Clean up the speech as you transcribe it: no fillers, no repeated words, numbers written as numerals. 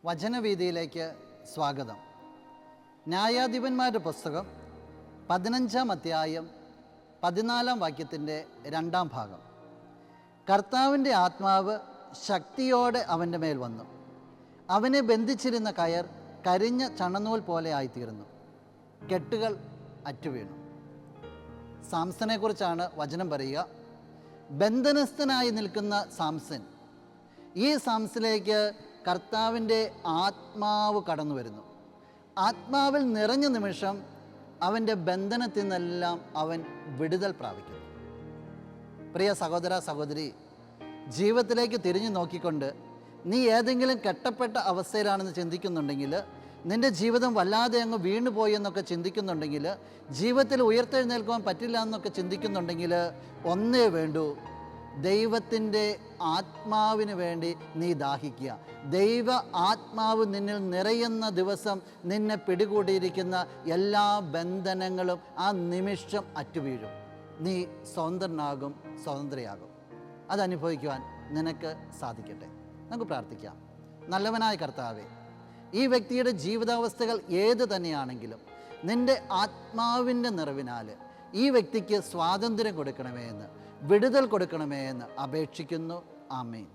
വചനവീതിയിലേക്ക് സ്വാഗതം. ന്യായാധിപന്മാരുടെ പുസ്തകം 15-ാം അധ്യായം 14-ാം വാക്യത്തിൻ്റെ 2-ാം ഭാഗം. കർത്താവിൻ്റെ ആത്മാവ് ശക്തിയോടെ അവൻ്റെ മേൽ വന്നു. അവനെ ബന്ധിച്ചിരുന്ന കയർ കരിഞ്ഞ ചണനൂൽ പോലെ ആയിത്തീർന്നു. കെട്ടുകൾ അറ്റുവീണു. സാംസനെക്കുറിച്ചാണ് വചനം പറയുക. ബന്ധനസ്ഥനായി നിൽക്കുന്ന സാംസൻ, ഈ സാംസനിലേക്ക് കർത്താവിൻ്റെ ആത്മാവ് കടന്നു വരുന്നു. ആത്മാവിൽ നിറഞ്ഞ നിമിഷം അവൻ്റെ ബന്ധനത്തിൽ നിന്നെല്ലാം അവൻ വിടുതൽ പ്രാപിക്കുന്നു. പ്രിയ സഹോദര സഹോദരി, ജീവിതത്തിലേക്ക് തിരിഞ്ഞു നോക്കിക്കൊണ്ട് നീ ഏതെങ്കിലും കെട്ടപ്പെട്ട അവസ്ഥയിലാണെന്ന് ചിന്തിക്കുന്നുണ്ടെങ്കിൽ, നിൻ്റെ ജീവിതം വല്ലാതെ അങ്ങ് വീണുപോയി എന്നൊക്കെ ചിന്തിക്കുന്നുണ്ടെങ്കിൽ, ജീവിതത്തിൽ ഉയർത്തെഴുന്നേൽക്കുവാൻ പറ്റില്ല എന്നൊക്കെ ചിന്തിക്കുന്നുണ്ടെങ്കിൽ, ഒന്നേ വേണ്ടൂ, ദൈവത്തിൻ്റെ ആത്മാവിന് വേണ്ടി നീ ദാഹിക്കുക. ദൈവ ആത്മാവ് നിന്നിൽ നിറയുന്ന ദിവസം നിന്നെ പിടികൂടിയിരിക്കുന്ന എല്ലാ ബന്ധനങ്ങളും ആ നിമിഷം അറ്റുവീഴും. നീ സ്വതന്ത്രനാകും, സ്വതന്ത്രയാകും. അതനുഭവിക്കുവാൻ നിനക്ക് സാധിക്കട്ടെ. നമുക്ക് പ്രാർത്ഥിക്കാം. നല്ലവനായ കർത്താവേ, ഈ വ്യക്തിയുടെ ജീവിതാവസ്ഥകൾ ഏത് തന്നെയാണെങ്കിലും നിൻ്റെ ആത്മാവിൻ്റെ നിറവിനാൽ ഈ വ്യക്തിക്ക് സ്വാതന്ത്ര്യം കൊടുക്കണമേ എന്ന്, വിടുതൽ കൊടുക്കണമേ എന്ന് അപേക്ഷിക്കുന്നു. ആമേൻ.